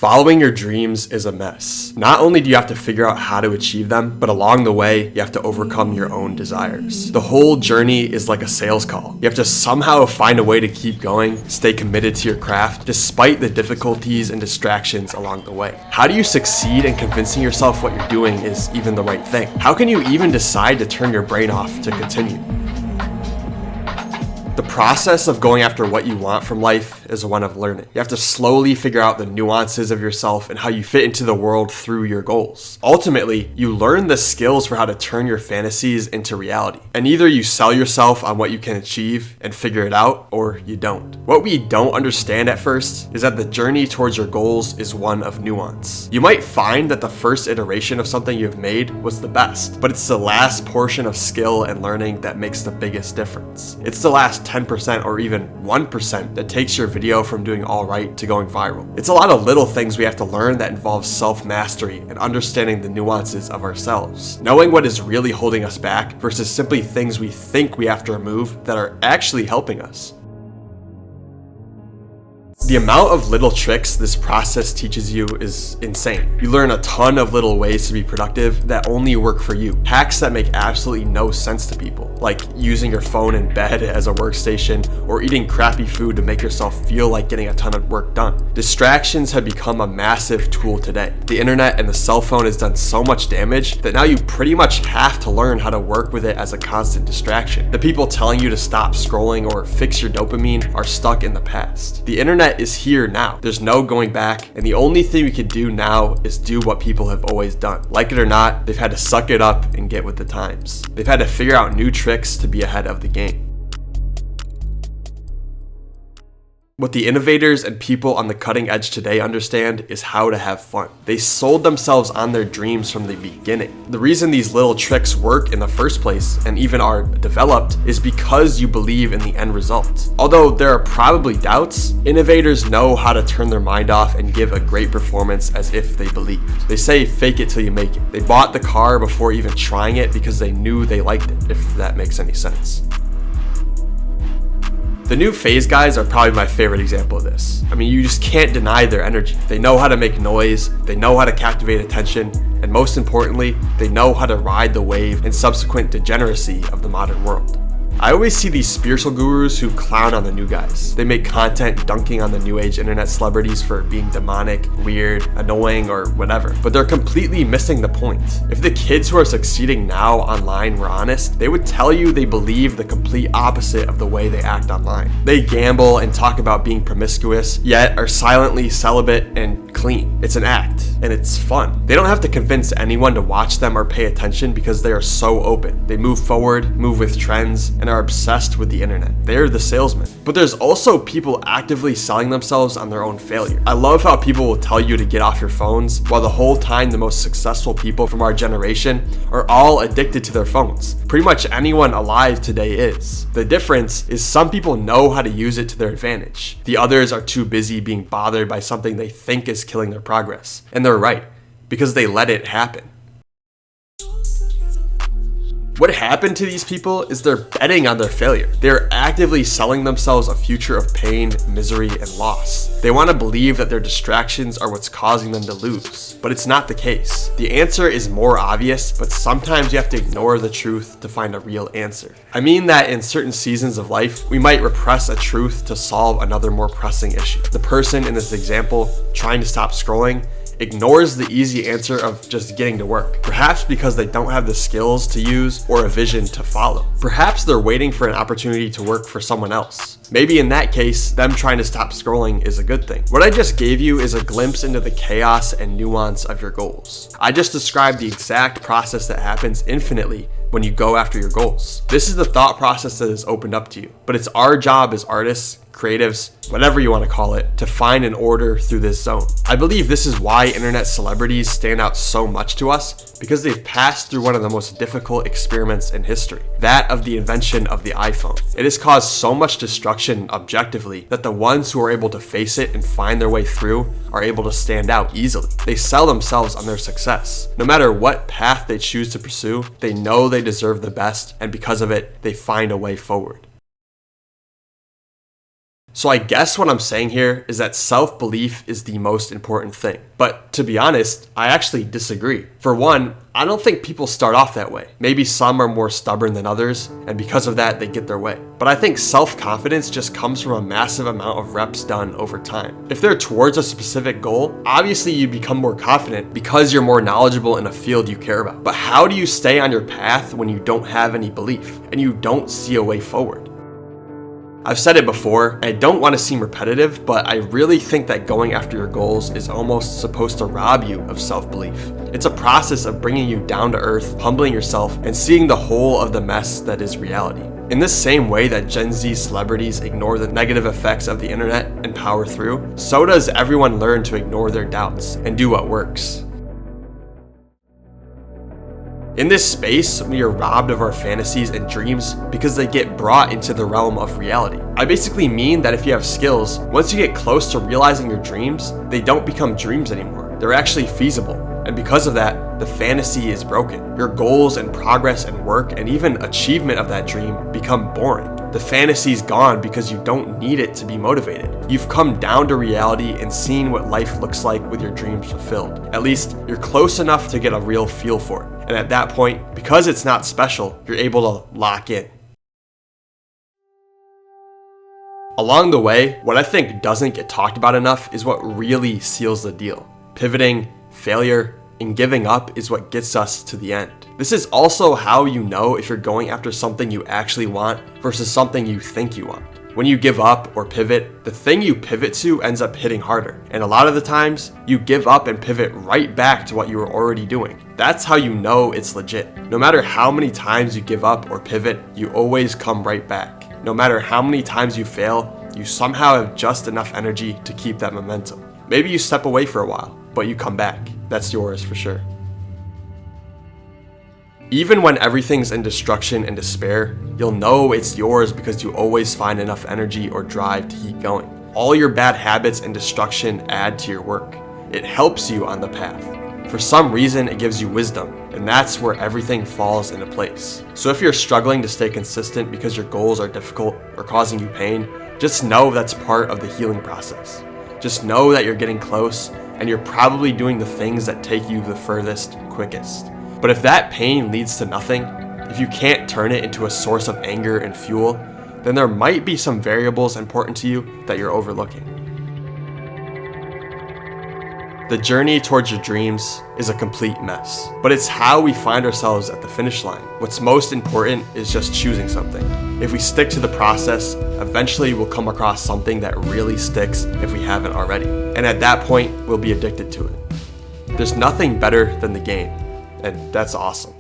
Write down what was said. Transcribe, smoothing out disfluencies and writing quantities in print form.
Following your dreams is a mess. Not only do you have to figure out how to achieve them, but along the way, you have to overcome your own desires. The whole journey is like a sales call. You have to somehow find a way to keep going, stay committed to your craft, despite the difficulties and distractions along the way. How do you succeed in convincing yourself what you're doing is even the right thing? How can you even decide to turn your brain off to continue? The process of going after what you want from life is one of learning. You have to slowly figure out the nuances of yourself and how you fit into the world through your goals. Ultimately, you learn the skills for how to turn your fantasies into reality. And either you sell yourself on what you can achieve and figure it out, or you don't. What we don't understand at first is that the journey towards your goals is one of nuance. You might find that the first iteration of something you've made was the best, but it's the last portion of skill and learning that makes the biggest difference. It's the last 10% or even 1% that takes your video from doing all right to going viral. It's a lot of little things we have to learn that involve self-mastery and understanding the nuances of ourselves. Knowing what is really holding us back versus simply things we think we have to remove that are actually helping us. The amount of little tricks this process teaches you is insane. You learn a ton of little ways to be productive that only work for you. Hacks that make absolutely no sense to people, like using your phone in bed as a workstation or eating crappy food to make yourself feel like getting a ton of work done. Distractions have become a massive tool today. The internet and the cell phone has done so much damage that now you pretty much have to learn how to work with it as a constant distraction. The people telling you to stop scrolling or fix your dopamine are stuck in the past. The internet is here now. There's no going back, and the only thing we can do now is do what people have always done. Like it or not, they've had to suck it up and get with the times. They've had to figure out new tricks to be ahead of the game. What the innovators and people on the cutting edge today understand is how to have fun. They sold themselves on their dreams from the beginning. The reason these little tricks work in the first place and even are developed is because you believe in the end result. Although there are probably doubts, innovators know how to turn their mind off and give a great performance as if they believed. They say fake it till you make it. They bought the car before even trying it because they knew they liked it, if that makes any sense. The new phase guys are probably my favorite example of this. I mean, you just can't deny their energy. They know how to make noise, they know how to captivate attention, and most importantly, they know how to ride the wave and subsequent degeneracy of the modern world. I always see these spiritual gurus who clown on the new guys. They make content dunking on the new age internet celebrities for being demonic, weird, annoying, or whatever. But they're completely missing the point. If the kids who are succeeding now online were honest, they would tell you they believe the complete opposite of the way they act online. They gamble and talk about being promiscuous, yet are silently celibate and clean. It's an act, and it's fun. They don't have to convince anyone to watch them or pay attention because they are so open. They move forward, move with trends, and are obsessed with the internet. They're the salesman. But there's also people actively selling themselves on their own failure. I love how people will tell you to get off your phones, while the whole time the most successful people from our generation are all addicted to their phones. Pretty much anyone alive today is. The difference is some people know how to use it to their advantage. The others are too busy being bothered by something they think is killing their progress. And they're right, because they let it happen. What happened to these people is they're betting on their failure. They're actively selling themselves a future of pain, misery, and loss. They want to believe that their distractions are what's causing them to lose, but it's not the case. The answer is more obvious, but sometimes you have to ignore the truth to find a real answer. I mean that in certain seasons of life, we might repress a truth to solve another more pressing issue. The person in this example, trying to stop scrolling, ignores the easy answer of just getting to work. Perhaps because they don't have the skills to use or a vision to follow. Perhaps they're waiting for an opportunity to work for someone else. Maybe in that case, them trying to stop scrolling is a good thing. What I just gave you is a glimpse into the chaos and nuance of your goals. I just described the exact process that happens infinitely when you go after your goals. This is the thought process that is opened up to you, but it's our job as artists, creatives, whatever you want to call it, to find an order through this zone. I believe this is why internet celebrities stand out so much to us, because they've passed through one of the most difficult experiments in history, that of the invention of the iPhone. It has caused so much destruction objectively that the ones who are able to face it and find their way through are able to stand out easily. They sell themselves on their success. No matter what path they choose to pursue, they know they deserve the best, and because of it, they find a way forward. So I guess what I'm saying here is that self-belief is the most important thing. But to be honest, I actually disagree. For one, I don't think people start off that way. Maybe some are more stubborn than others, and because of that, they get their way. But I think self-confidence just comes from a massive amount of reps done over time. If they're towards a specific goal, obviously you become more confident because you're more knowledgeable in a field you care about. But how do you stay on your path when you don't have any belief and you don't see a way forward? I've said it before, I don't want to seem repetitive, but I really think that going after your goals is almost supposed to rob you of self-belief. It's a process of bringing you down to earth, humbling yourself, and seeing the whole of the mess that is reality. In the same way that Gen Z celebrities ignore the negative effects of the internet and power through, so does everyone learn to ignore their doubts and do what works. In this space, we are robbed of our fantasies and dreams because they get brought into the realm of reality. I basically mean that if you have skills, once you get close to realizing your dreams, they don't become dreams anymore. They're actually feasible. And because of that, the fantasy is broken. Your goals and progress and work and even achievement of that dream become boring. The fantasy's gone because you don't need it to be motivated. You've come down to reality and seen what life looks like with your dreams fulfilled. At least, you're close enough to get a real feel for it. And at that point, because it's not special, you're able to lock in. Along the way, what I think doesn't get talked about enough is what really seals the deal. Pivoting, failure, and giving up is what gets us to the end. This is also how you know if you're going after something you actually want versus something you think you want. When you give up or pivot, the thing you pivot to ends up hitting harder. And a lot of the times, you give up and pivot right back to what you were already doing. That's how you know it's legit. No matter how many times you give up or pivot, you always come right back. No matter how many times you fail, you somehow have just enough energy to keep that momentum. Maybe you step away for a while, but you come back. That's yours for sure. Even when everything's in destruction and despair, you'll know it's yours because you always find enough energy or drive to keep going. All your bad habits and destruction add to your work. It helps you on the path. For some reason, it gives you wisdom, and that's where everything falls into place. So if you're struggling to stay consistent because your goals are difficult or causing you pain, just know that's part of the healing process. Just know that you're getting close, and you're probably doing the things that take you the furthest, quickest. But if that pain leads to nothing, if you can't turn it into a source of anger and fuel, then there might be some variables important to you that you're overlooking. The journey towards your dreams is a complete mess, but it's how we find ourselves at the finish line. What's most important is just choosing something. If we stick to the process, eventually we'll come across something that really sticks if we haven't already. And at that point, we'll be addicted to it. There's nothing better than the game. And that's awesome.